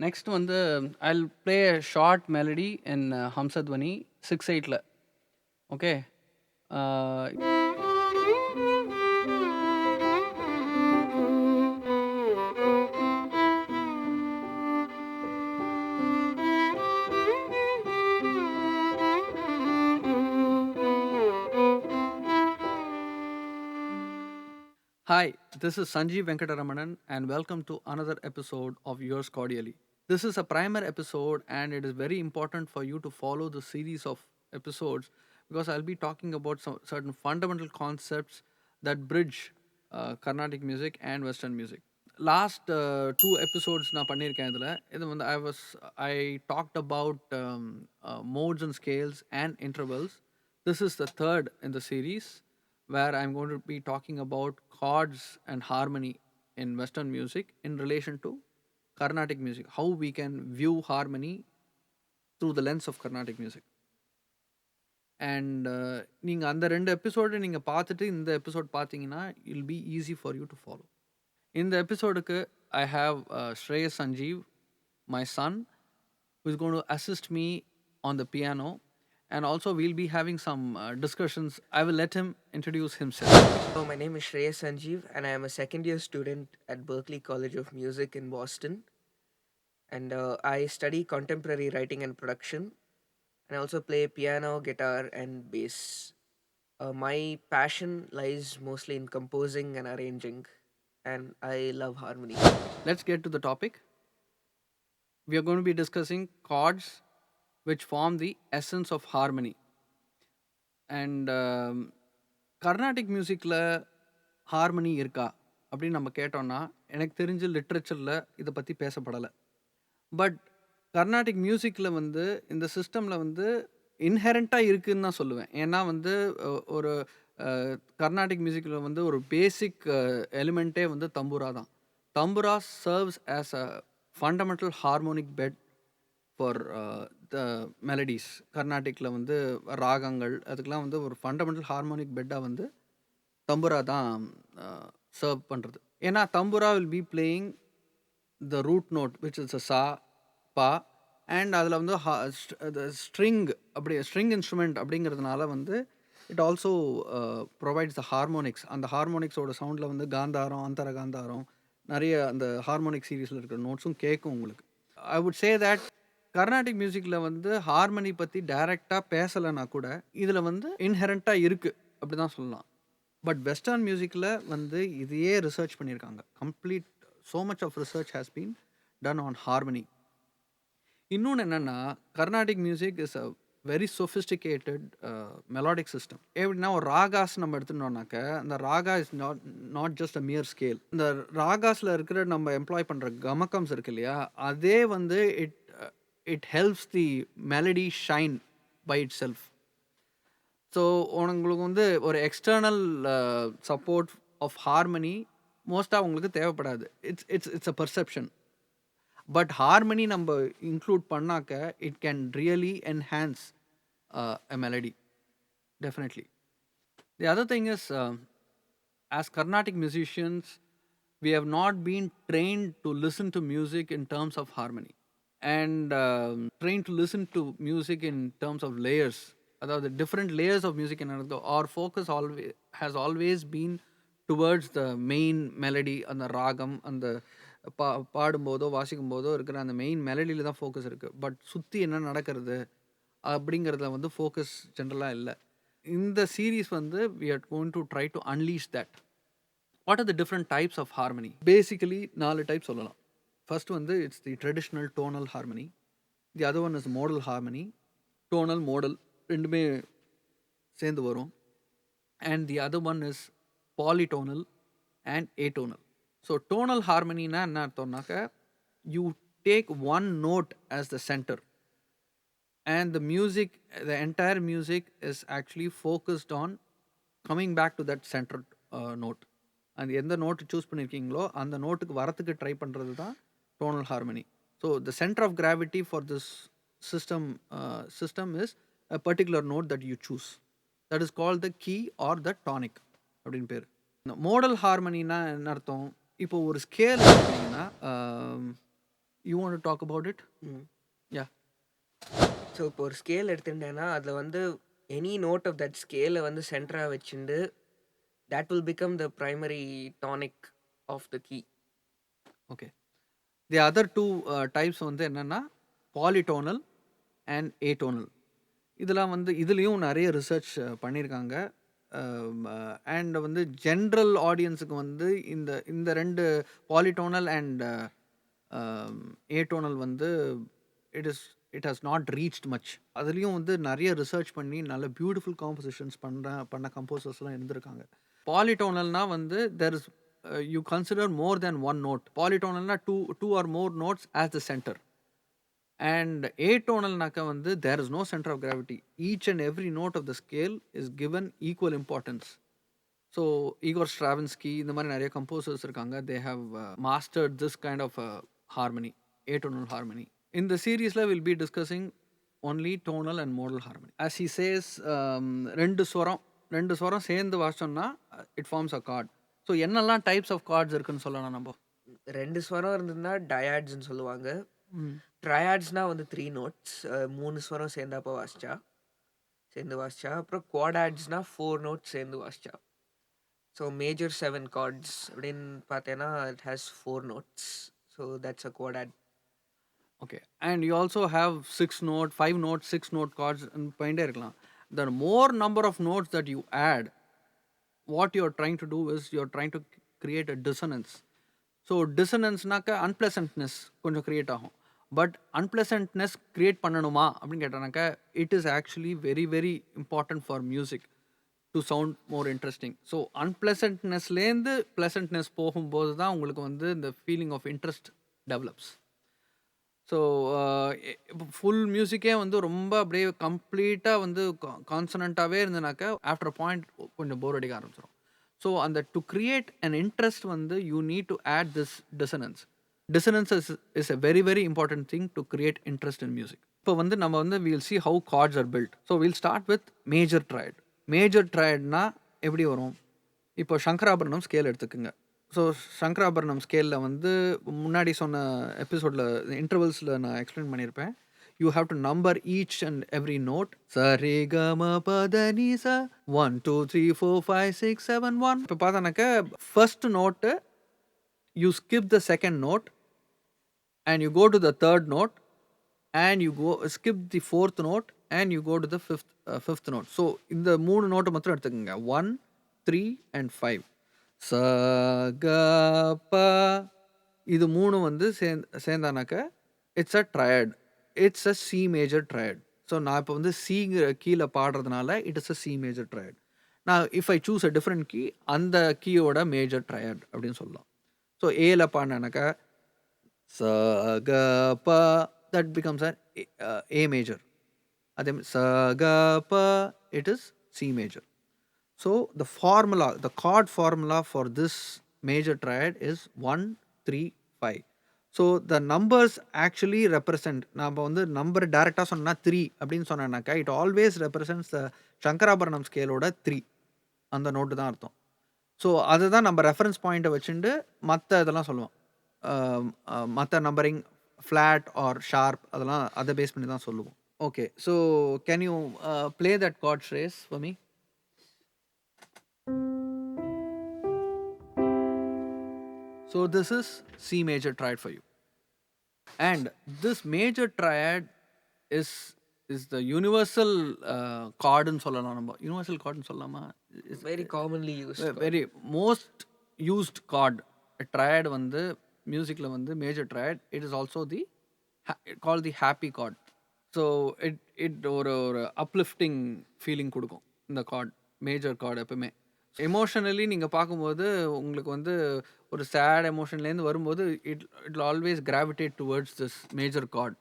Next வந்து I'll play a short melody in Hamsadhwani 6/8ல. Okay. Ah Hi, this is Sanjeev Venkataramanan, and welcome to another episode of Yours Cordially. This is a primer episode, and it is very important for you to follow the series of episodes because I'll be talking about some certain fundamental concepts that bridge Carnatic music and Western music. Last two episodes நான் பண்ணியிருக்கேன் இதில் இது வந்து I talked about modes and scales and intervals. This is the third in the series where I'm going to be talking about chords and harmony in Western music in relation to Carnatic music, how we can view harmony through the lens of Carnatic music. And நீங்கள் அந்த ரெண்டு episode நீங்கள் பார்த்துட்டு இந்த episode பார்த்தீங்கன்னா it'll be easy for you to follow. இந்த எபிசோடுக்கு I have Shreyas Sanjeev, my son, who is going to assist me on the piano. And also, we'll be having some discussions. I will let him introduce himself. So my name is Shreyas Sanjeev, and I am a second year student at Berklee College of Music in Boston. And I study contemporary writing and production, and I also play piano, guitar, and bass. My passion lies mostly in composing and arranging, and I love harmony. Let's get to the topic. We are going to be discussing chords which form the essence of harmony. And Carnatic மியூசிக்கில் harmony இருக்கா அப்படின்னு நம்ம கேட்டோம்னா எனக்கு தெரிஞ்ச லிட்ரேச்சரில் இதை பற்றி பேசப்படலை. But Carnatic மியூசிக்கில் வந்து இந்த சிஸ்டமில் வந்து இன்ஹெரண்ட்டாக இருக்குதுன்னு தான் சொல்லுவேன். ஏன்னா வந்து ஒரு கர்நாடிக் மியூசிக்கில் வந்து ஒரு பேசிக் எலிமெண்ட்டே வந்து தம்புரா தான். Tambura serves as a fundamental harmonic bed for the melodies. கர்நாடிக்கில் வந்து ராகங்கள் அதுக்கெலாம் வந்து ஒரு ஃபண்டமெண்டல் ஹார்மோனிக் பெட்டாக வந்து தம்புரா தான் சர்வ் பண்ணுறது. ஏன்னா tambura will be playing the root note which is a sa pa, and அதில் வந்து ஸ்ட்ரிங் ஸ்ட்ரிங் இன்ஸ்ட்ருமெண்ட் அப்படிங்கிறதுனால வந்து it also provides the harmonics. அந்த ஹார்மோனிக்ஸோட சவுண்டில் வந்து காந்தாரம், அந்தர காந்தாரம், நிறைய அந்த ஹார்மோனிக் சீரீஸில் இருக்கிற நோட்ஸும் கேட்கும் உங்களுக்கு. I would say that Carnatic மியூசிக்கில் வந்து ஹார்மனி பற்றி டைரெக்டாக பேசலைன்னா கூட இதில் வந்து இன்ஹெரண்ட்டாக இருக்குது அப்படி தான் சொல்லலாம். பட் வெஸ்டர்ன் மியூசிக்கில் வந்து இதையே ரிசர்ச் பண்ணியிருக்காங்க. Complete so much of research has been done on harmony. இன்னொன்று என்னென்னா, Carnatic music is a very sophisticated melodic system. எப்படின்னா ஒரு ராகாஸ் நம்ம எடுத்துட்டோம்னாக்க அந்த raga is not just a mere scale. இந்த ராகாஸில் இருக்கிற நம்ம எம்ப்ளாய் பண்ணுற கமக்கம்ஸ் இருக்கு இல்லையா, அதே வந்து it helps the melody shine by itself. So உங்களுக்கு வந்து ஒரு எக்ஸ்டர்னல் சப்போர்ட் ஆஃப் ஹார்மனி மோஸ்ட்டாக உங்களுக்கு தேவைப்படாது. It's it's it's a perception. But harmony நம்ம இன்க்ளூட் பண்ணாக்க it can really enhance a melody, definitely. The other thing is, as Carnatic musicians, we have not been trained to listen to music in terms of harmony and trained to listen to music in terms of layers. The different layers of music in another. Our focus has always been towards the main melody and the ragam and the பாடும்போதோ வாசிக்கும்போதோ இருக்கிற அந்த main மெலடியில் தான் focus இருக்குது. But சுற்றி என்ன நடக்கிறது அப்படிங்கிறதுல வந்து focus ஜென்ரலாக இல்லை. இந்த சீரீஸ் வந்து we are going to try to unleash that. What are the different types of harmony? Basically 4 type சொல்லலாம். ஃபர்ஸ்ட் வந்து it's the traditional tonal harmony. The other one is modal harmony. Tonal modal ரெண்டுமே சேர்ந்து வரும். And the other one is polytonal and atonal. So tonal ஹார்மனினா என்ன அர்த்தம்னாக்க, you take one note as the centre and the entire music is actually focused on coming back to that centered note. And எந்த note choose பண்ணியிருக்கீங்களோ அந்த நோட்டுக்கு வரத்துக்கு try பண்ணுறது தான் tonal harmony. So the centre of gravity for this system is a particular note that you choose. That is called the key or the tonic அப்படின்னு பேர். Modal ஹார்மனினா என்ன அர்த்தம்? இப்போ ஒரு ஸ்கேல் எடுத்தீங்கன்னா You want to talk about it? ம். Yeah. So இப்போ ஒரு ஸ்கேல் எடுத்துட்டேன்னா அதில் வந்து எனி நோட் ஆஃப் தட் ஸ்கேலை வந்து சென்டராக வச்சுண்டு that will become the primary tonic of the key. Okay. The other two types வந்து என்னன்னா polytonal and atonal. இதெல்லாம் வந்து இதுலேயும் நிறைய ரிசர்ச் பண்ணியிருக்காங்க. அண்ட் வந்து ஜென்ரல் ஆடியன்ஸுக்கு வந்து இந்த இந்த ரெண்டு பாலிடோனல் அண்ட் ஏடோனல் வந்து it has not reached much. அதுலேயும் வந்து நிறைய ரிசர்ச் பண்ணி நல்ல பியூட்டிஃபுல் காம்போசிஷன்ஸ் பண்ண கம்போசர்ஸ்லாம் இருந்திருக்காங்க. பாலிடோனல்னா வந்து there is you consider more than one note. பாலிடோனல்னா two or more notes as the centre. And atonal naka வந்து there is no center of gravity. Each and every note of the scale is given equal importance. So Igor Stravinsky இந்த மாதிரி நிறைய composers இருக்காங்க. They have mastered this kind of harmony, atonal harmony. In the series we'll be discussing only tonal and modal harmony. As he says, ரெண்டு ஸ்வரம் சேர்ந்து வாசிச்சோம்னா it forms a chord. So என்னெல்லாம் types of chords இருக்குன்னு சொல்லலாம் நம்ம? 2 ஸ்வரம் இருந்ததுன்னா டயாட்ஸ்ன்னு சொல்லுவாங்க. ட்ரையாட்ஸ்னா வந்து 3 நோட்ஸ், 3 ஸ்வரம் சேர்ந்து வாசிச்சா. அப்புறம் குவாடாட்ஸ்னா 4 நோட்ஸ் சேர்ந்து வாசிச்சா. ஸோ மேஜர் 7 கார்ட்ஸ் அப்படின்னு பார்த்தேன்னா it has 4 notes. So that's a quartet. Okay. And you also have 6 note, 5 note, 6 note chords போயிட்டே இருக்கலாம். The more number of notes that you add, what you're trying to do is you're trying to create a dissonance. So dissonanceனாக்க unpleasantness கொஞ்சம் create ஆகும். But unpleasantness create பண்ணணுமா அப்படின்னு கேட்டானாக்கா it is actually very very important for music to sound more interesting. So அன்பிளசன்ட்னஸ்லேருந்து pleasantness போகும்போது தான் உங்களுக்கு வந்து இந்த feeling of interest develops. So இப்போ ஃபுல் மியூசிக்கே வந்து ரொம்ப அப்படியே கம்ப்ளீட்டாக வந்து கான்சனண்ட்டாகவே இருந்தனாக்கா ஆஃப்டர் பாயிண்ட் கொஞ்சம் போர் அடிக்க ஆரம்பிச்சிடும். ஸோ அந்த டு கிரியேட் அன் இன்ட்ரெஸ்ட் வந்து you need to add this dissonance. Dissonance is a very very important thing to create interest in music. இப்போ வந்து நம்ம வந்து we'll see how chords are built. So we'll start with major triad. Major triadனா எப்படி வரும்? இப்போ Shankarabharanam scale எடுத்துக்குங்க. So Shankarabharanam ஸ்கேலில் வந்து முன்னாடி சொன்ன எபிசோடில் இன்டர்வல்ஸில் நான் எக்ஸ்பிளைன் பண்ணியிருப்பேன். You have to number each and every note. Sa re ga ma pa da ni sa 1 2 3 4 5 6 7 1. இப்போ பார்த்தானாக்க first note you skip the second note and you go to the third note and you go skip the fourth note and you go to the fifth note. So இந்த மூணு நோட்டை மட்டும் எடுத்துக்கோங்க. 1 3 and 5. ச க ப இது மூணு வந்து சேர்ந்தானாக்க it's a triad. It's a C major triad. So நான் இப்போ வந்து சிங்கிற கீழே பாடுறதுனால it is a C major triad. நான் if I choose a different key அந்த கீயோட மேஜர் ட்ரையட் அப்படின்னு சொல்லலாம். ஸோ ஏல பாடினாக்கா ச க ப that becomes an A major. அதே ச க ப it is C major. So the formula, the chord formula for this major triad is 1 3 5. So the numbers actually represent, நம்ம வந்து நம்பர் டைரெக்டாக சொன்னால் 3 அப்படின்னு சொன்னாக்கா இட் ஆல்வேஸ் ரெப்ரசன்ட்ஸ் த சங்கராபரணம் ஸ்கேலோட 3 அந்த நோட்டு தான் அர்த்தம். ஸோ அதுதான் நம்ம ரெஃபரன்ஸ் பாயிண்ட்டை வச்சுட்டு மற்ற இதெல்லாம் சொல்லுவோம். மற்ற நம்பரிங் ஃப்ளாட் ஆர் ஷார்ப் அதெல்லாம் அதை பேஸ் பண்ணி தான் சொல்லுவோம். Okay, so can you play that card trace for me? So this is C major triad for you. And this major triad is the universal chord ன்னு சொல்லலாம். நம்ம universal கார்டுன்னு சொல்லலாமா? Very commonly use, very most used chord triad வந்து மியூசிக்கில் வந்து major triad. It is also the call the happy chord. So it ஒரு uplifting feeling கொடுக்கும் இந்த கார்ட், மேஜர் கார்டு. எப்பவுமே எமோஷனலி நீங்கள் பார்க்கும்போது உங்களுக்கு வந்து ஒரு சேட் எமோஷன்லேருந்து வரும்போது it always gravitates towards this major chord.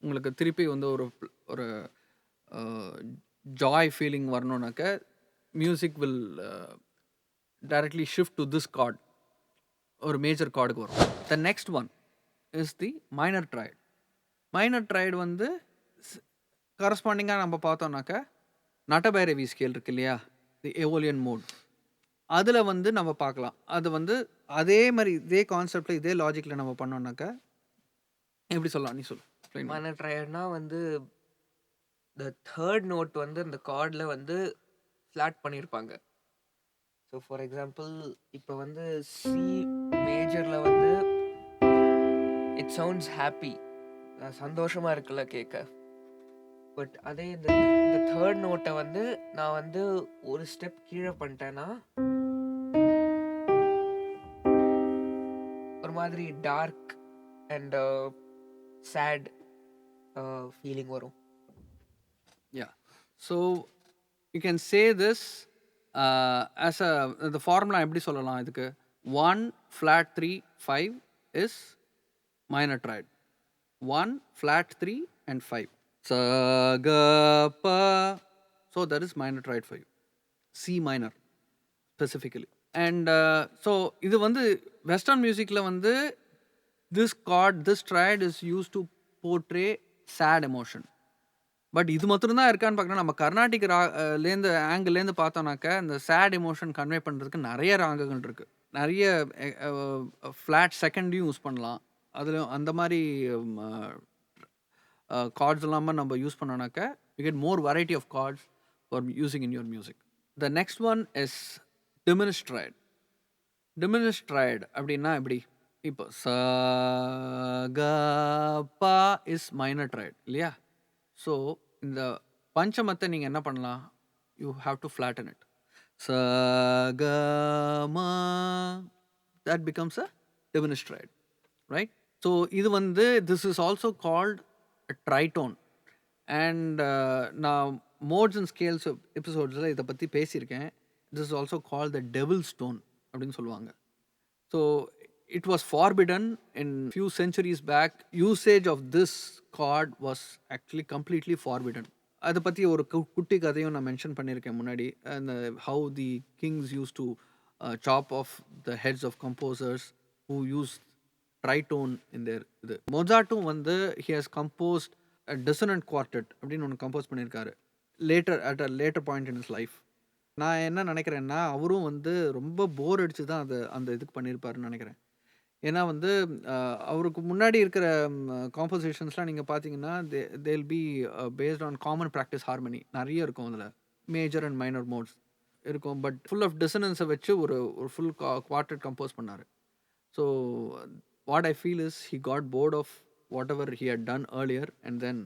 உங்களுக்கு திருப்பி வந்து ஒரு ஜாய் ஃபீலிங் வரணுன்னாக்க music will directly shift to this chord, ஒரு மேஜர் கார்டுக்கு வரும். த next one is the minor triad. Minor triad வந்து கரஸ்பாண்டிங்காக நம்ம பார்த்தோம்னாக்க நட்டபைரவி ஸ்கேல் இருக்கு இல்லையா, தி எவோலியன் மோட், அதில் வந்து நம்ம பார்க்கலாம். அது வந்து அதே மாதிரி இதே கான்செப்டில் இதே லாஜிக்கில் நம்ம பண்ணோம்னாக்கா எப்படி சொல்லலாம்? நீ சொல்லு. Explain பண்ணு. மைனர் ட்ரையட்னா வந்து த தேர்ட் நோட் வந்து அந்த கார்டில் வந்து ஃப்ளாட் பண்ணியிருப்பாங்க. ஸோ ஃபார் எக்ஸாம்பிள் இப்போ வந்து சி மேஜரில் வந்து இட் சவுண்ட்ஸ் ஹாப்பி, சந்தோஷமாக இருக்குல்ல கேட்க. பட் அதே இந்த இந்த தேர்ட் நோட்டை வந்து நான் வந்து ஒரு ஸ்டெப் கீழே பண்ணிட்டேன்னா ஒரு மாதிரி டார்க் அண்ட் சேட் ஃபீலிங் வரும். Yeah. So you can say this as a the formula எப்படி சொல்லலாம் இதுக்கு? 1 flat 3 5 is minor triad. 1 flat 3 and 5. Sa ga pa. So that is minor triad for you. C minor specifically. And so இது வந்து western musicல வந்து this chord, this triad is used to portray sad emotion. But இது மாத்திரம் இருக்கான்னு பார்க்கணும். நம்ம கர்நாடிக் லேருந்து ஆங்கிள்லேருந்து பார்த்தோம்னாக்க இந்த சேட் எமோஷன் கன்வே பண்ணுறதுக்கு நிறைய ராகங்கள் இருக்குது. நிறைய ஃப்ளாட் செகண்டையும் யூஸ் பண்ணலாம். அதுலேயும் அந்த மாதிரி கார்ட்ஸ் இல்லாமல் நம்ம யூஸ் பண்ணோம்னாக்க you get more variety of chords for using in your music. The next one is diminish triad. Diminish triad அப்படின்னா எப்படி? இப்போ sa ga pa is minor triad இல்லையா? ஸோ இந்த பஞ்சமத்தை நீங்கள் என்ன பண்ணலாம்? You have to flatten it. Sa ga ma that becomes a diminish triad, right? So இது வந்து this is also called tritone. And நான் மோட்ஸ் அண்ட் ஸ்கேல்ஸ் எபிசோட்ஸில் இதை பற்றி பேசியிருக்கேன். This is also called the devil stone அப்படின்னு சொல்லுவாங்க. So it was forbidden in few centuries back. Usage of this chord was actually completely forbidden. அதை பற்றி ஒரு குட்டி கதையும் நான் மென்ஷன் பண்ணியிருக்கேன் முன்னாடி. அந்த how the kings used to chop off the heads of composers who used tritone in their இது. மொசார்ட்டும் வந்து he has composed a dissonant quartet அப்படின்னு ஒன்று கம்போஸ் பண்ணியிருக்காரு later at a later point in his life. நான் என்ன நினைக்கிறேன்னா அவரும் வந்து ரொம்ப போர் அடிச்சு தான் அந்த இதுக்கு பண்ணியிருப்பாருன்னு நினைக்கிறேன். ஏன்னா வந்து அவருக்கு முன்னாடி இருக்கிற காம்போசிஷன்ஸ்லாம் நீங்கள் பார்த்தீங்கன்னா they'll be based on common practice harmony நிறைய இருக்கும். அதில் மேஜர் அண்ட் மைனர் மோட்ஸ் இருக்கும். பட் ஃபுல் ஆஃப் டிசனன்ஸை வச்சு ஒரு ஃபுல் குவார்டட் கம்போஸ் பண்ணார். So what I feel is he got bored of whatever he had done earlier and then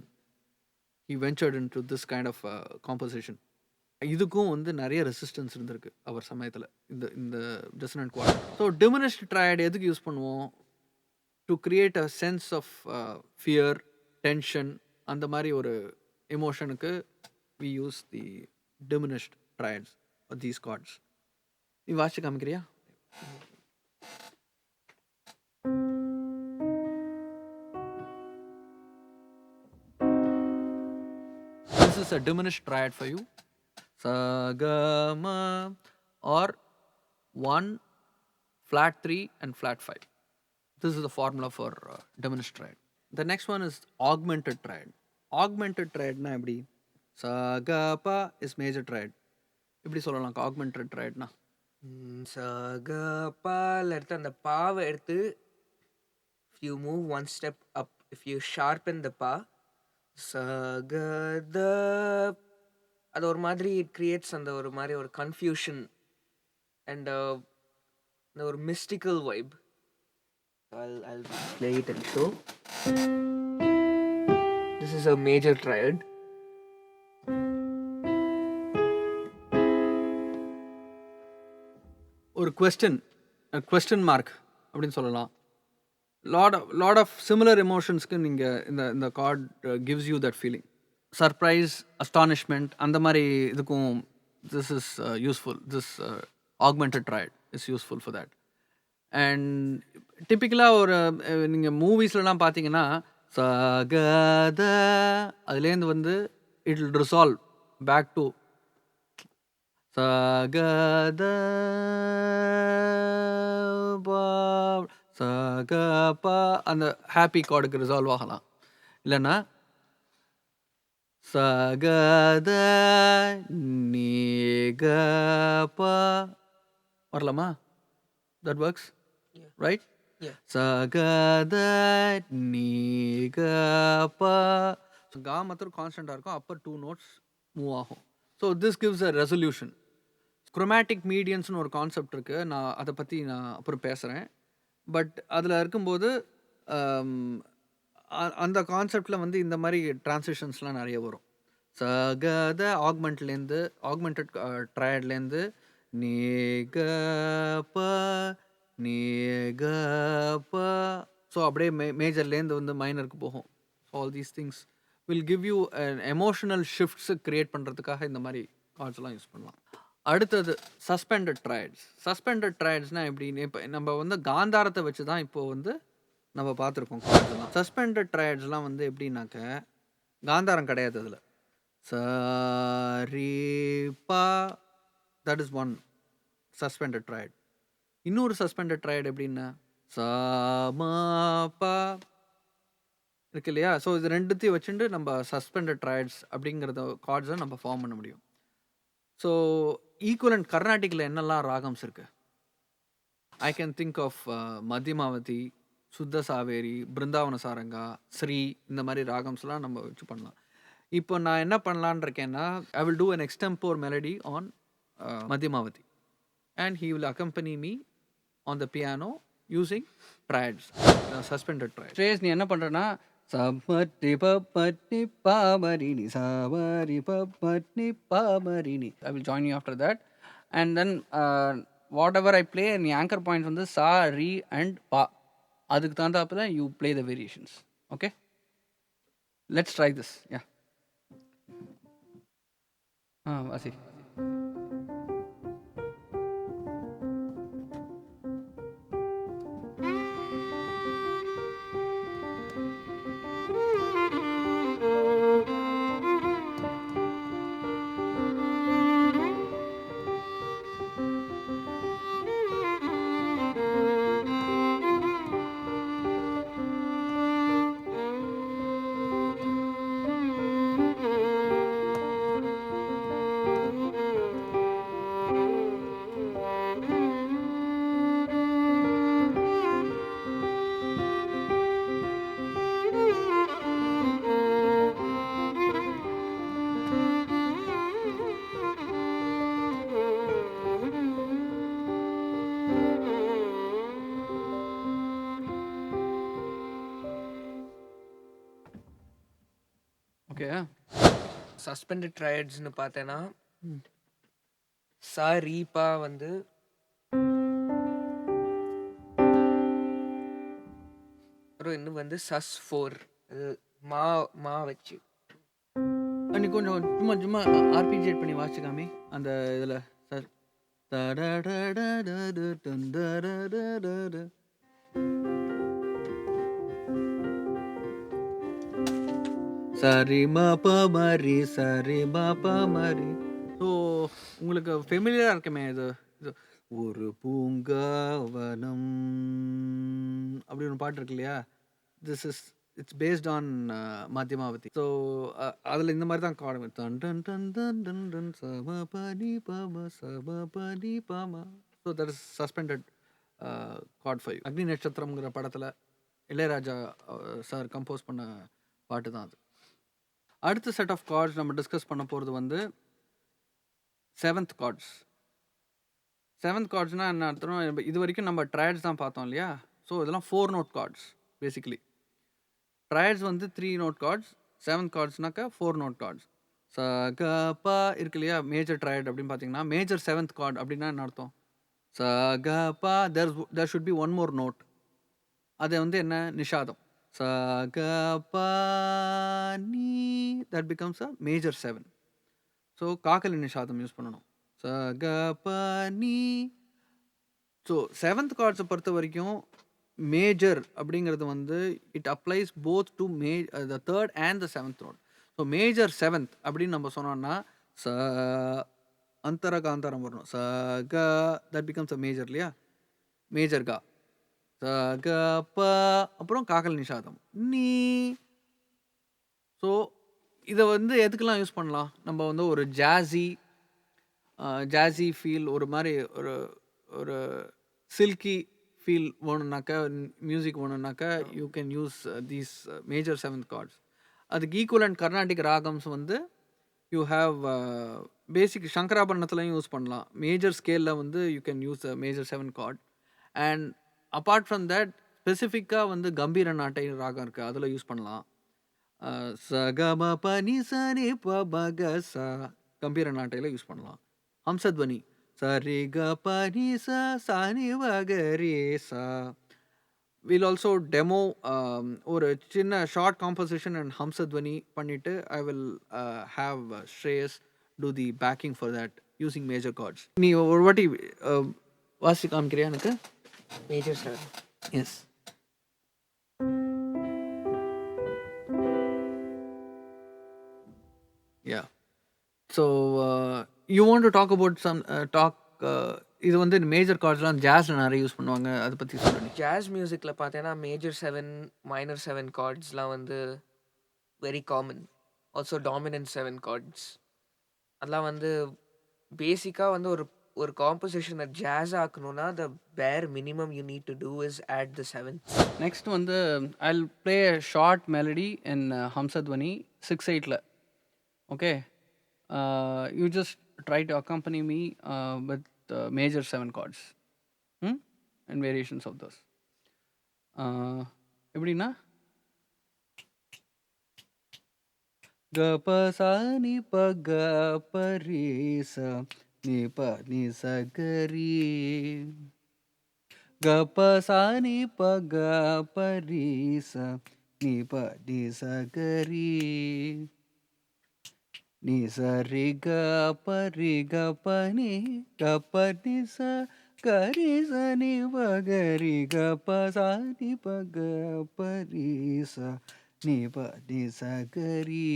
he ventured into this kind of composition. இதுக்கும் வந்து நிறைய resistance இருந்திருக்கு அவர் சமயத்தில் இந்த இந்த dissonant quartet. So diminished triad எதுக்கு use பண்ணுவோம்? To create a sense of fear, tension, அந்த மாதிரி ஒரு எமோஷனுக்கு we use the diminished triads these chords. நீ வாசிச்சு காமிக்கிறியா? This is a diminished triad for you. Sa ga ma or 1 flat 3 and flat 5. This is the formula for diminished triad. The next one is augmented triad. Augmented triad na eppadi? Sa ga pa is major triad. எப்படி சொல்லலாம் augmented triad na? Sa ga pa எடுத்து அந்த பாவை எடுத்து if you move one step up, if you sharpen the pa, sa ga da, அது ஒரு மாதிரி it creates அந்த ஒரு மாதிரி ஒரு கன்ஃபியூஷன் அண்ட் அந்த ஒரு mystical vibe. I'll play it and show. This is a major triad. ஒரு question mark அப்படின்னு சொல்லலாம். lot of similar emotionsக்கு நீங்கள் இந்த chord gives you that feeling. Surprise, astonishment, அந்த மாதிரி இதுக்கும் this is useful. This augmented triad is useful for that. And டிப்பிக்கலாக ஒரு நீங்கள் மூவிஸ்லலாம் பார்த்தீங்கன்னா சகத அதுலேருந்து வந்து it will resolve back to சகத சகபா, அந்த ஹாப்பி கார்டுக்கு ரிசால்வ் ஆகலாம். இல்லைன்னா சகத நீகபா வரலாமா? That works, right? Yeah. சகத நீகப. ஸோ கா மாத்திரம் கான்ஸ்டண்ட்டாக இருக்கும், அப்போ 2 notes மூவ் ஆகும். So this gives a resolution. Chromatic மீடியன்ஸ்னு ஒரு கான்செப்ட் இருக்குது, நான் அதை பற்றி நான் அப்புறம் பேசுகிறேன். பட் அதில் இருக்கும்போது அந்த கான்செப்டில் வந்து இந்த மாதிரி டிரான்சிஷன்ஸ்லாம் நிறைய வரும். சகத ஆக்மெண்டட் ட்ரையட்லேருந்து நீகப நீகப. ஸோ அப்படியே மேஜர்லேருந்து வந்து மைனருக்கு போகும். So all these things will give you emotional shifts create பண்ணுறதுக்காக இந்த மாதிரி கார்ட்ஸ்லாம் யூஸ் பண்ணலாம். அடுத்தது சஸ்பெண்டட் ட்ரையட்ஸ். சஸ்பெண்டட் ட்ரையட்ஸ்னால் எப்படின்னு, இப்போ நம்ம வந்து காந்தாரத்தை வச்சு தான் இப்போ வந்து நம்ம பார்த்துருக்கோம் கார்ட்ஸ்லாம். சஸ்பெண்டட் ட்ரையட்ஸ்லாம் வந்து எப்படின்னாக்க காந்தாரம் கிடையாது அதில். சரிப்பா, that is one suspended triad. இன்னொரு சஸ்பெண்டட் ட்ரையட் எப்படின்னா சமபா இருக்கு இல்லையா. ஸோ இது ரெண்டுத்தையும் வச்சுட்டு நம்ம சஸ்பெண்டட் ட்ரையட்ஸ் அப்படிங்கிறத கார்ட்ஸை நம்ம ஃபார்ம் பண்ண முடியும். ஸோ ஈக்குவலண்ட் கர்நாடிக்கில் என்னெல்லாம் ராகம்ஸ் இருக்குது? I can think of Madhyamavati, Shuddha Saveri, Brindavan Saranga, Sri, இந்த மாதிரி ராகம்ஸ்லாம் நம்ம வச்சு பண்ணலாம். இப்போ நான் என்ன பண்ணலான் இருக்கேன்னா, I will do an extempore melody on Madhyamavati and he will accompany me on the piano using triads, suspended triads. Trace நீ என்ன பண்றேன்னா சமட்டி பப்பட்டி பாமரினி Chamari பப்பட்டி பாமரினி. I will join you after that, and then whatever I play, நீ anchor points வந்து சா, ரி and பா, அதுக்கு தகுந்தாப்புல you play the variations. Okay, let's try this. Yeah. வாசி. ஓகே. சஸ்பெண்டட் ட்ரையட்ஸ்னு பார்த்தேன்னா சா ரீபா வந்து அப்புறம் இன்னும் வந்து சஸ் 4 மா மா வச்சு நீ கொஞ்சம் சும்மா சும்மா ஆர்பிஜியேட் பண்ணி வாசிக்காமி அந்த இதில் சார். சரி மரி சரி மரி. ஸோ உங்களுக்கு ஃபெமிலியராக இருக்குமே இது. இது ஒரு பூங்காவனம் அப்படி ஒரு பாட்டு இருக்கு இல்லையா. This is it's based on Madhyamavati. So அதில் இந்த மாதிரி தான் கார்டு டன் டன் டன் டன் டன் டன் சம பனி பம சம பனி பம. So that is suspended chord five. அக்னி நட்சத்திரம்ங்கிற படத்தில் இளையராஜா சார் கம்போஸ் பண்ண பாட்டு தான் அது. அடுத்த செட் ஆஃப் கார்ட்ஸ் நம்ம டிஸ்கஸ் பண்ண போகிறது வந்து செவன்த் கார்ட்ஸ். செவன்த் கார்ட்ஸ்னால் என்ன அர்த்தம்? இது வரைக்கும் நம்ம ட்ரையட்ஸ் தான் பார்த்தோம் இல்லையா. ஸோ இதெல்லாம் 4 note கார்ட்ஸ் பேசிக்கலி. ட்ரையட்ஸ் வந்து 3 note கார்ட்ஸ், செவன்த் கார்ட்ஸ்னாக்கா 4 note கார்ட்ஸ். சகபா இருக்கு இல்லையா, மேஜர் ட்ரையட் அப்படின்னு பார்த்தீங்கன்னா மேஜர் செவன்த் கார்டு அப்படின்னா என்ன அர்த்தம்? சகபா there should be one more note. அது வந்து என்ன? நிஷாதம். சகபா நீ, that becomes a major 7. So காக்கலி நிஷாதம் யூஸ் பண்ணணும். சகபா நீ. ஸோ செவன்த் கார்ட்ஸை பொறுத்த வரைக்கும் மேஜர் அப்படிங்கிறது வந்து it applies both to the third and the seventh note. So major seventh அப்படின்னு நம்ம சொன்னோம்னா ச அந்தர காந்தாரம் வரணும். ச க, தட் பிகம்ஸ் அ மேஜர் இல்லையா, மேஜர் கா. ச க ப, அப்புறம் காக்கல் நிஷாதம் நீ. ஸோ இதை வந்து எதுக்கெல்லாம் யூஸ் பண்ணலாம்? நம்ம வந்து ஒரு ஜாஸி ஃபீல், ஒரு மாதிரி ஒரு ஒரு சில்கி ஃபீல் வேணும்னாக்கா, மியூசிக் வேணும்னாக்கா, you can use these major seventh chords. அதுக்கு ஈக்குவலண்ட் கர்நாடிக் ராகம்ஸ் வந்து யூ ஹேவ் பேசிக் சங்கராபரணத்துலையும் யூஸ் பண்ணலாம். மேஜர் ஸ்கேலில் வந்து you can use major seven chord. And apart from that ஸ்பெசிஃபிக்காக வந்து கம்பீர நாட்டை ராகம் இருக்குது, அதில் யூஸ் பண்ணலாம். சகம பனி சனி பக ச கம்பீர நாட்டையில் யூஸ் பண்ணலாம். ஹம்சத்வனி சரி க பனி சனி வகரி சா. வில் ஆல்சோ டெமோ ஒரு சின்ன ஷார்ட் காம்போசிஷன் அண்ட் ஹம்சத்வனி பண்ணிவிட்டு I will have Shreyas do the backing for that using major chords. நீ ஒரு வாட்டி வாசி காமிக்கிறியா எனக்கு? Major 7. Yes. Yeah. So you want to talk about some இது வந்து மேஜர் கார்ட்ஸ்லாம் ஜாஸ்ல நிறைய யூஸ் பண்ணுவாங்க, அதை பற்றி சொல்லுங்க. ஜாஸ் மியூசிக்கில் பார்த்தீங்கன்னா மேஜர் 7 மைனர் 7 கார்ட்ஸ்லாம் வந்து very common. Also dominant 7 chords. அதெல்லாம் வந்து பேசிக்காக வந்து ஒரு ஒரு காம்போசிஷனை ஜாஸ் ஆக்கணும்னா the bare minimum you need to do is add the 7th. Next வந்து I'll play short melody in Hamsadhwani 6/8. Okay, you just try to accompany me with major 7 chords and variations of those. எப்படின்னா க ப ச நி ப க ப ரி ச நி ப நி ச க ரி, க ப ச நி ப க ப ரி ச நி ப நி ச க ரி, ni sa ri ga pa ri ga pa ni ga pa ni sa ga ri sa ni pa ga ri ga pa sa ni pa ga pa ri sa ni pa ni sa ga ri,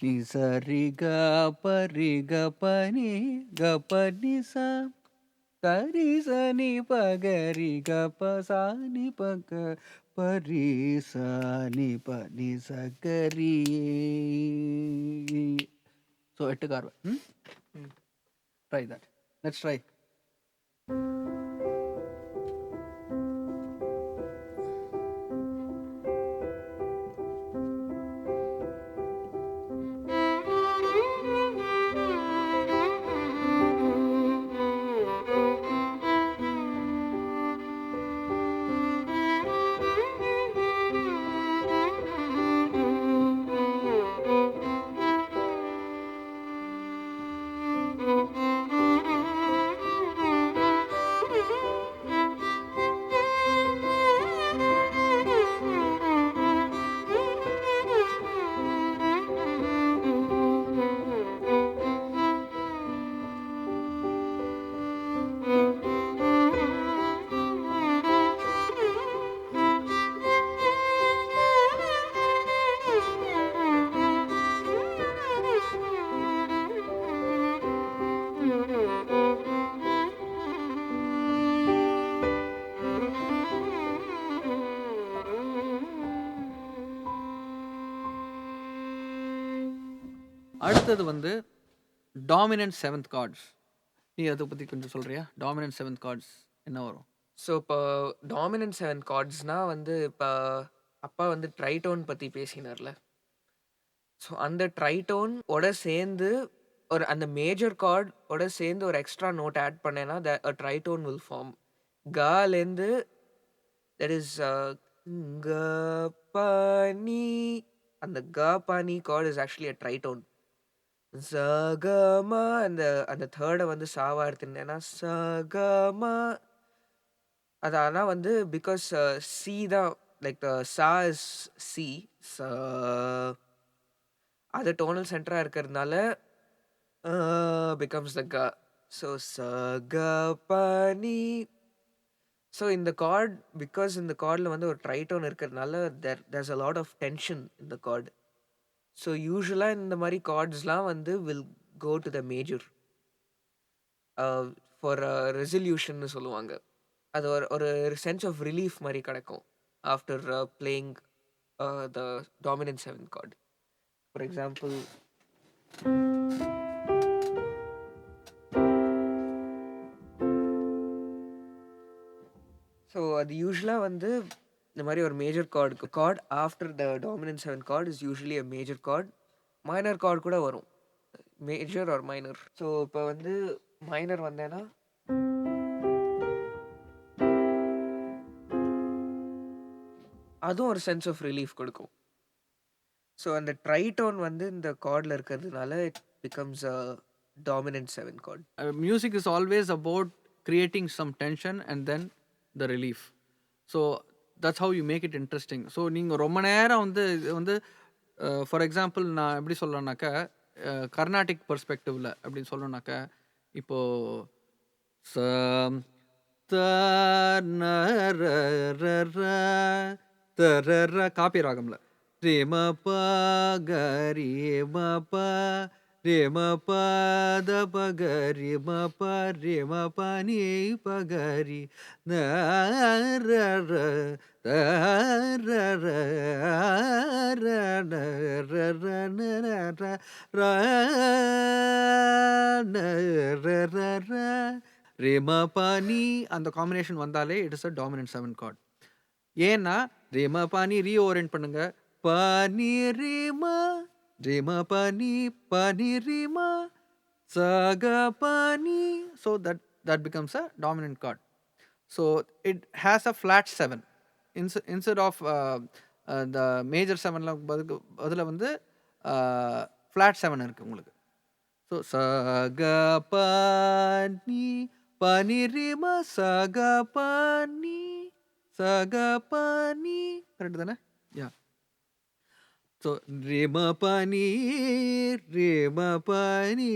ni sa ri ga pa ni ga pa ni sa ga ri sa ni pa ga ri ga pa sa ni pa ga pa ri sa ni pa ni sa ga ri. So 8 கார்வை. Try that. Let's try. அடுத்தது வந்து dominant 7th cards. நீ அதை பற்றி கொஞ்சம் சொல்கிறியா? Dominant 7th cards என்ன வரும்? So இப்போ dominant 7 கார்ட்ஸ்னால் வந்து இப்போ அப்பா வந்து ட்ரைடோன் பற்றி பேசினார்ல. ஸோ அந்த ட்ரைடோன் ஓட சேர்ந்து ஒரு அந்த மேஜர் கார்ட் ஓட சேர்ந்து ஒரு எக்ஸ்ட்ரா நோட் ஆட் பண்ணேன்னா ட்ரைடோன் வில் ஃபார்ம். காலேருந்து தட் இஸ் க ப நீ. அந்த க ப நீ கார்ட் இஸ் ஆக்சுவலி அ ட்ரைடோன். சகம அந்த அந்த தேர்டை வந்து சாவா எடுத்துட்டேன்னா சகம. அது ஆனால் வந்து பிகாஸ் சி தான் லைக் சா இஸ் சி ச, அது டோனல் சென்டராக இருக்கிறதுனால பிகம்ஸ் த க. ஸோ ச க ப நீ. ஸோ இந்த கார்ட் பிகாஸ் இந்த கார்டில் வந்து ஒரு ட்ரைடோன் இருக்கிறதுனால there's a lot of tension in the chord. So யூஸ்வலாக இந்த மாதிரி கார்ட்ஸ்லாம் வந்து will go to the major for ரெசல்யூஷன்னு சொல்லுவாங்க. அது ஒரு ஒரு சென்ஸ் ஆஃப் ரிலீஃப் மாதிரி கிடைக்கும் after playing the dominant 7 chord. For example so அது யூசுவலா வந்து இந்த மாரி ஒரு major chord after the dominant 7 chord is usually a major chord. Minor chord கூட வரும். Major R minor. ஸோ இப்போ வந்து மைனர் வந்தேன்னா அதுவும் ஒரு சென்ஸ் ஆஃப் ரிலீஃப் கொடுக்கும். ஸோ அந்த ட்ரைடோன் வந்து இந்த கார்ட்ல இருக்கிறதுனால it becomes a dominant 7 card. Music is always about creating some tension and then the relief. So that's how you make it interesting. So நீங்கள் ரொம்ப நேரம் வந்து இது வந்து ஃபார் எக்ஸாம்பிள் நான் எப்படி சொல்லணும்னாக்கா கர்நாடிக் பெர்ஸ்பெக்டிவில் அப்படின்னு சொல்லணும்னாக்கா இப்போது சம் த ந ர ர ர த ர ர காப்பி ராகம்ல ரே ம ப க ரி ம ப ரே ம ப த ப க ரி ம ப ரே ம ப நீ ப க ரி ந ர ர த ர ர ர ந ர ர ந ர ர ர ந ர ர ர ரேம பானி அந்த காம்பினேஷன் வந்தாலே it is a dominant 7 card. ஏன்னா ரேம பானி ரீஓரியன்ட் பண்ணுங்க. பானி ரேமா ரேம பானி பானி ரேமா சக பானி. So that becomes a dominant chord. So it has a flat 7 instead of the major 7ல பதில் வந்து ஃப்ளாட் 7 இருக்குது உங்களுக்கு. ஸோ சக பானி பனி ரிம சக பனி சக பனி கரெக்ட் தானே? யா. ஸோ ரிம பனி ரிம பனி.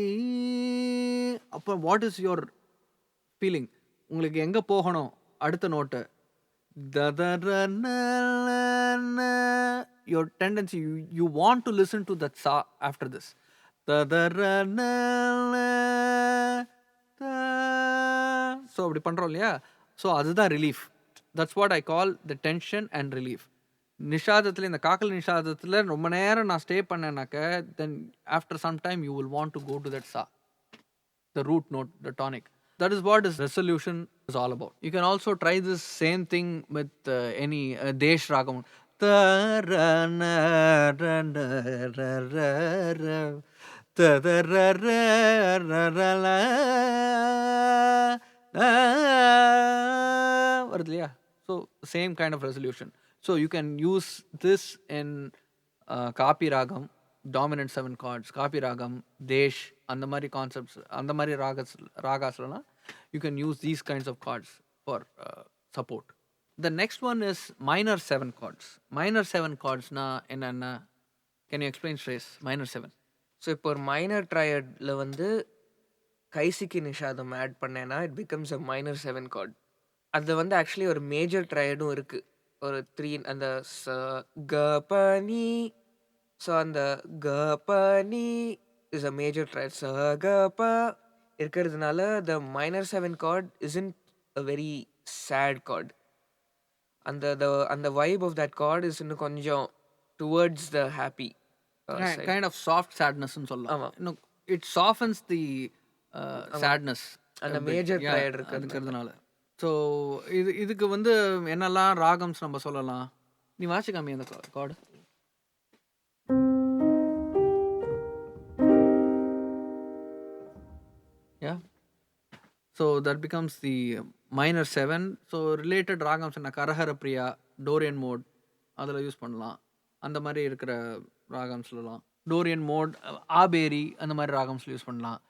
அப்போ வாட் இஸ் யுவர் ஃபீலிங்? உங்களுக்கு எங்கே போகணும் அடுத்த note? your tendency you want to listen to that sa after this. So அப்படி பண்ணுறோம் இல்லையா? ஸோ அதுதான் relief. That's what I call the tension and relief. நிஷாதத்தில் இந்த காக்கல் நிஷாதத்தில் ரொம்ப நேரம் நான் ஸ்டே பண்ணேன்னாக்க then after some time you will want to go to that சா, the root note, the tonic. That is what this resolution is all about. You can also try this same thing with any Desh Ragam. Ta ra na ra na ra ra ra ta da ra ra ra ra la வருது இல்லையா? So same kind of resolution. So you can use this in Kapi ragam, dominant 7 chords, Kapi ragam, Desh, அந்த மாதிரி concepts, அந்த மாதிரி ராகாஸ்லாம் you can use these kinds of chords for support. The next one is minor 7 chords. Minor 7 கார்ட்ஸ்னா என்னென்ன? Can you explain stress minor 7? So இப்போ ஒரு minor ட்ரையட்ல வந்து கைசிக்கு நிஷாதம் ஆட் பண்ணேன்னா it becomes a minor 7 chord. அது வந்து ஆக்சுவலி ஒரு மேஜர் ட்ரையடும் இருக்குது. ஒரு 3 அந்த ச க ப நீ. ஸோ அந்த க ப நீ இஸ் அ மேஜர் ட்ரையட். ச க ப இருக்கிறதுனால the minor 7 chord isn't a very sad chord. அந்த vibe of that chord is இன்னும் கொஞ்சம் towards the happy kind of soft சேட்னஸ்ன்னு சொல்லலாம். ஆமாம். இன்னும் இட் சாஃபன்ஸ் தி சேட்னஸ் அந்த மேஜர் ட்ரையட் இருக்கிறதுனால. ஸோ இதுக்கு வந்து என்னெல்லாம் ராகம்ஸ் நம்ம சொல்லலாம்? நீ வாசிக்காமி அந்த chord. Yeah. So that becomes the minor 7. So related ragams என்ன? கரஹர பிரியா, டோரியன் மோட் அதில் யூஸ் பண்ணலாம். அந்த மாதிரி இருக்கிற ராகம்ஸ்லாம் டோரியன் மோட், ஆபேரி அந்த மாதிரி ராகம்ஸில் யூஸ் பண்ணலாம்.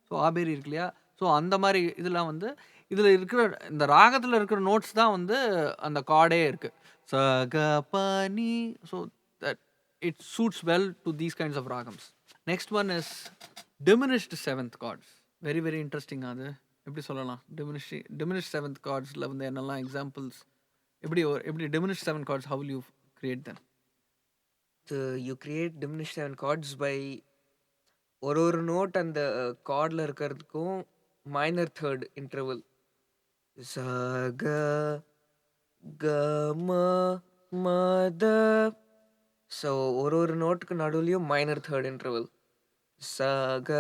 ஸோ ஆபேரி இருக்கு இல்லையா? ஸோ அந்த மாதிரி இதெல்லாம் வந்து இதில் இருக்கிற இந்த ராகத்தில் இருக்கிற நோட்ஸ் தான் வந்து அந்த கார்டே இருக்குது. சகபனி. So that it suits well to these kinds of ragams. Next one is diminished 7th chords. Very very interesting. அது எப்படி சொல்லலாம்? diminished 7th chordsல வந்து என்னெல்லாம் எக்ஸாம்பிள்ஸ்? எப்படி diminished 7 chords, how will you create them? You create diminished 7 chords by ஒரு note அந்த கார்டில் இருக்கிறதுக்கும் மைனர் தேர்ட் இன்டர்வல் ச க க ம ம த. ஸோ ஒரு நோட்டுக்கு நடுவுலையும் மைனர் தேர்ட் இன்டர்வல். ச க.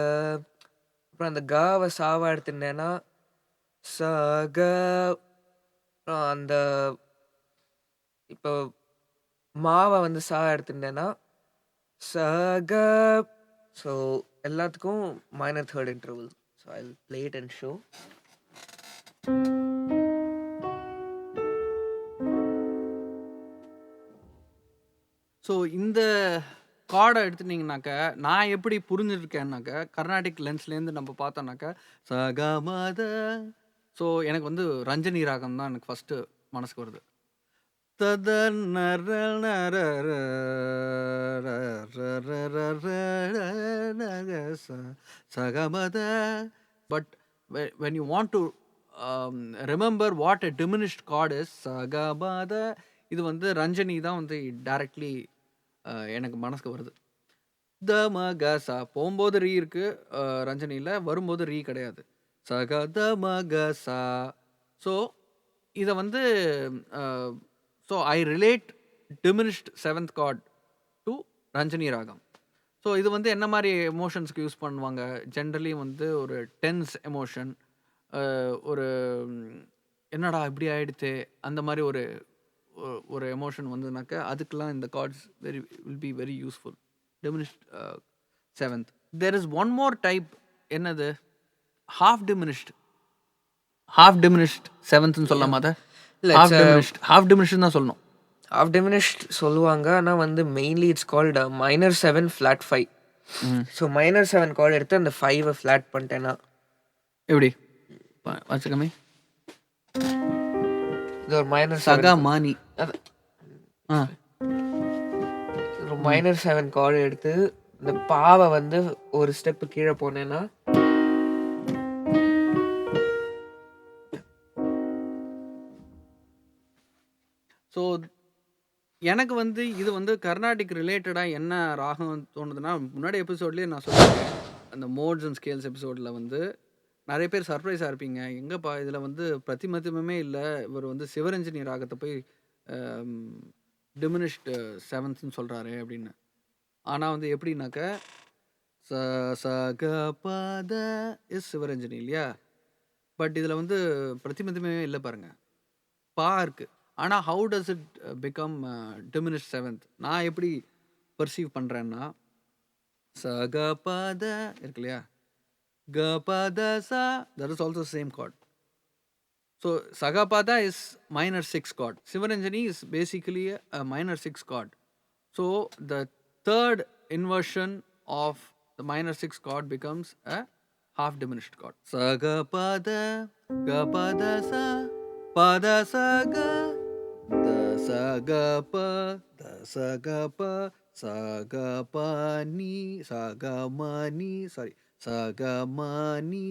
அப்புறம் அந்த காவை சாவா எடுத்துட்டேன்னா ச க. அப்புறம் அந்த இப்போ மாவை வந்து சா எடுத்துட்டேன்னா ச க. ஸோ எல்லாத்துக்கும் minor third interval. So I will play it and show. So இந்த கார்டை எடுத்துட்டிங்கனாக்க நான் எப்படி புரிஞ்சுருக்கேன்னாக்க கர்நாடிக் லென்ஸ்லேருந்து நம்ம பார்த்தோன்னாக்க சகமத. ஸோ எனக்கு வந்து ரஞ்சனி ராகம் தான் எனக்கு ஃபஸ்ட்டு மனசுக்கு வருது. தத நர நர ர ர ர ர ர ர நக ச சகமத. But when you want to remember what a diminished chord is, சகமத, இது வந்து ரஞ்சனி தான் வந்து டைரக்ட்லி எனக்கு மனசுக்கு வருது. த ம க சா போகும்போது ரீ இருக்கு ரஞ்சனியில், வரும்போது ரீ கிடையாது. சக த ம க சா. ஸோ இதை வந்து so I relate diminished seventh card to Ranjani ராகம். ஸோ இது வந்து என்ன மாதிரி எமோஷன்ஸ்க்கு யூஸ் பண்ணுவாங்க? ஜென்ரலி வந்து ஒரு டென்ஸ் எமோஷன், ஒரு என்னடா இப்படி ஆயிடுத்து அந்த மாதிரி ஒரு ஒரு எமோஷன் வந்துனாக்க அதுக்கெல்லாம் இந்த chords will be very useful. Diminished seventh. There is one more type. என்னது? ஹாஃப் டிமினிஷ்ட் செவன்த்னு சொல்லாம அதை ஹாஃப் டிமினிஷ்ட் தான் சொல்லணும். ஹாஃப் டிமினிஷ்ட் சொல்லுவாங்க. ஆனால் வந்து mainly it's called minor 7 flat 5. So minor 7 card எடுத்து அந்த 5 ஃப்ளாட் பண்ணிட்டேன்னா எப்படி வச்சுக்கமே இது ஒரு மைனர் சகமானி. ஒரு மைனர் 7 கார்டு எடுத்து இந்த பாவை வந்து ஒரு ஸ்டெப் கீழே போனேன்னா ஸோ எனக்கு வந்து இது வந்து கர்நாடிக் ரிலேட்டடாக என்ன ராகம் தோணுதுன்னா, முன்னாடி எபிசோட்லேயே நான் சொல்லியிருக்கேன், அந்த மோட்ஸ் அண்ட் ஸ்கேல்ஸ் எபிசோடில் வந்து நிறைய பேர் சர்ப்ரைஸாக இருப்பீங்க. எங்கப்பா இதில் வந்து பிரதிமத்தியமே இல்லை, இவர் வந்து சிவரஞ்சனி ராகத்தை போய் டிமினிஷ்டு செவன்த்னு சொல்கிறாரு அப்படின்னு. ஆனால் வந்து எப்படின்னாக்க ச ச க ப த இஸ் சிவரஞ்சனி இல்லையா? பட் இதில் வந்து பிரதிமத்தியமே இல்லை பாருங்க, பா இருக்கு. ஆனால் how does it become diminish seventh? நான் எப்படி பர்சீவ் பண்ணுறேன்னா, ச க ப த இருக்கு இல்லையா, க ப த சா, that is also same chord. So சகபாதா is minor 6 chord. Shivaranjani is basically a minor 6 chord. So the third inversion of the minor 6 chord becomes a half diminished chord. Sagapada gapada sa pada saga da sagapa da sagapa sagapani sagamani, sorry, sagamani,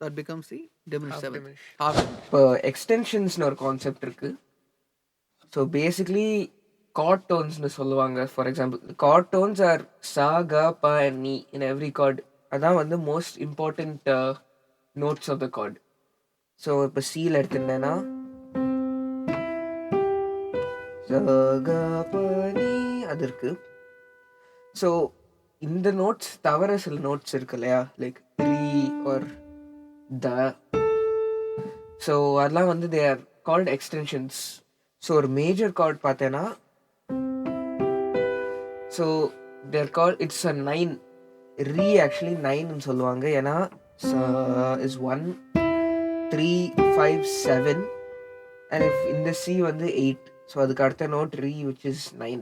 that becomes the diminished seventh. Half diminished. இப்போ எக்ஸ்டென்ஷன்ஸ்னு ஒரு concept இருக்கு. So basically chord டோன்ஸ்னு சொல்லுவாங்க. For example chord tones are சா க ப நீ in every chord. அதான் வந்து most important notes of the chord. So இப்போ சீல் எடுத்துட்டேன்னா ச க ப நீ அது இருக்கு. ஸோ இந்த நோட்ஸ் தவிர சில நோட்ஸ் இருக்கு இல்லையா, லைக் ரீ ஆர் த. ஸோ அதெல்லாம் வந்து they are called extensions. So ஒரு மேஜர் கார்ட் பார்த்தேன்னா so there call it's a 9. ரீ ஆக்சுவலி 9ன்னு சொல்லுவாங்க. ஏன்னா இஸ் 1 3 5 7 அண்ட் இஃப் இந்த சி வந்து 8. ஸோ அதுக்கு அடுத்த நோட் ரீ விச் இஸ் 9.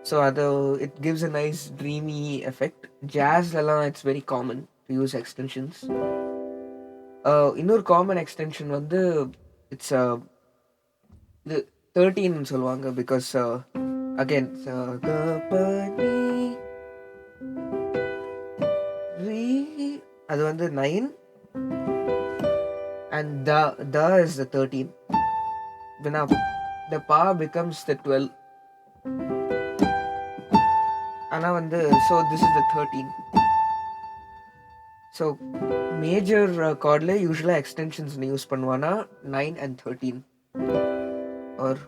ஸோ அது it gives a nice dreamy effect. ஜாஸ்லலாம் it's very common to use extensions. இன்னொரு காமன் எக்ஸ்டென்ஷன் வந்து இட்ஸ் இது 13 சொல்லுவாங்க. பிகாஸ் அகேன் அது வந்து 9 and the is the 13. When the pa becomes the 12. ஆனா வந்து so this is the 13. So major கார்டில் யூஸ்வலாக எக்ஸ்டென்ஷன்ஸ் யூஸ் பண்ணுவானா 9 and 13 are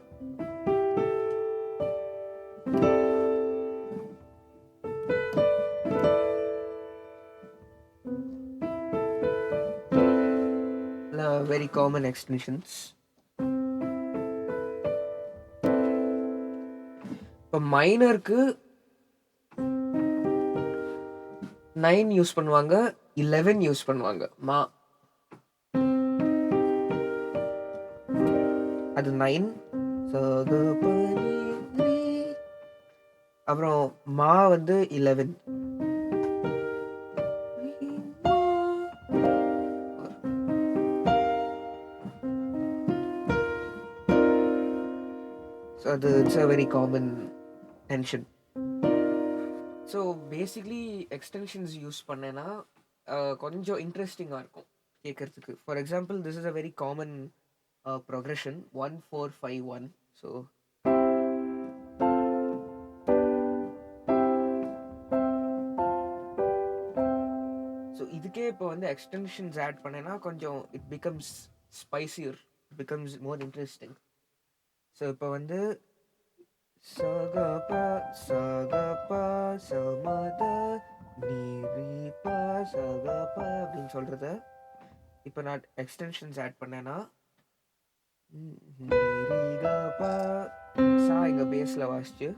very common extensions. இப்போ மைனருக்கு 9 யூஸ் பண்ணுவாங்க, 11 யூஸ் பண்ணுவாங்க. அது 9. அப்புறம் மா வந்து 11. ஸோ அது it's a very common tension. So basically extensions use பண்ணேன்னா கொஞ்சம் இன்ட்ரெஸ்டிங்காக இருக்கும் கேட்கறதுக்கு. For example, this is a very common progression 1 4 5 1. So இதுக்கே இப்போ வந்து எக்ஸ்டென்ஷன்ஸ் ஆட் பண்ணேன்னா கொஞ்சம் it becomes spicier, it becomes more interesting. So இப்போ வந்து சகப சகப சமத நிரிப சகப அப்படின்னு சொல்றத இப்போ நான் எக்ஸ்டென்ஷன்ஸ் ஆட் பண்ணேன்னா நிரிகப சா இங்க பேஸ்ல வாசிச்சு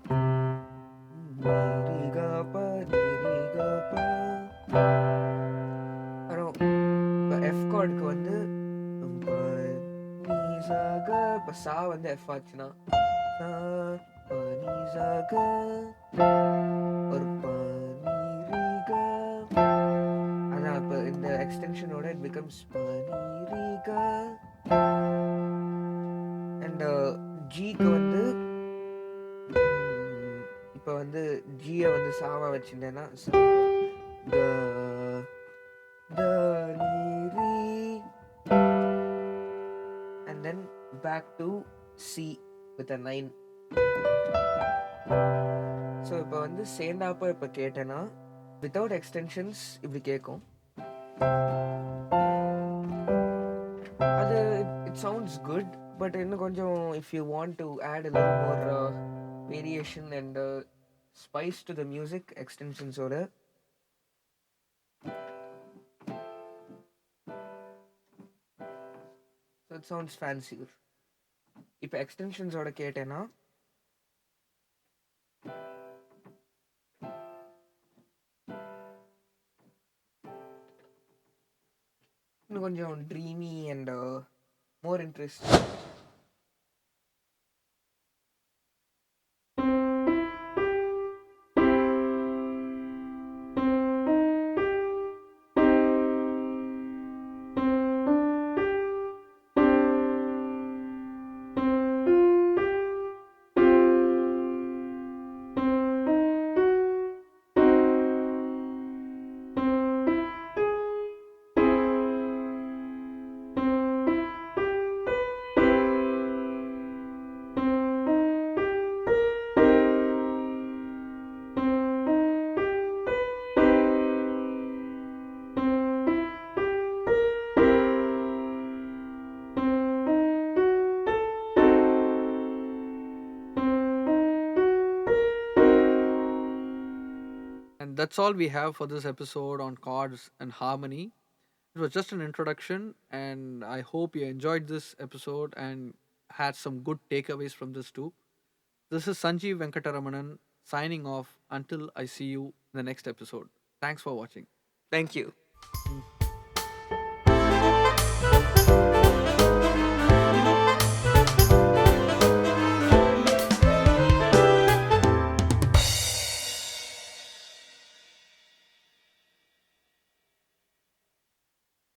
நிரிகப நிரிகப. அப்புறம் இப்போ எஃப் கார்டுக்கு வந்து இப்போ சா வந்து எஃப் ஆச்சுன்னா ஒரு அதான் இப்போ இந்த எக்ஸ்டென்ஷனோட இட் பிகம்ஸ் அண்ட் ஜிக்கு வந்து இப்போ வந்து ஜியை வந்து சாவா வச்சிருந்தேன்னா and then back to C with a 9. So இப்போ வந்து சேர்ந்தாப்ப இப்போ கேட்டேன்னா வித்தவுட் எக்ஸ்டென்ஷன்ஸ் இப்படி கேட்கும். அது இட் சவுண்ட்ஸ் குட், பட் இன்னும் கொஞ்சம் if you want to add a little more variation and spice to the music, எக்ஸ்டென்ஷன்ஸோட so it sounds fancier. இப்போ எக்ஸ்டென்ஷன்ஸோட கேட்டேன்னா இன்னும் கொஞ்சம் dreamy and more interest. And that's all we have for this episode on chords and harmony. It was just an introduction, and I hope you enjoyed this episode and had some good takeaways from this too. This is Sanjeev Venkataramanan signing off until I see you in the next episode. Thanks for watching. Thank you.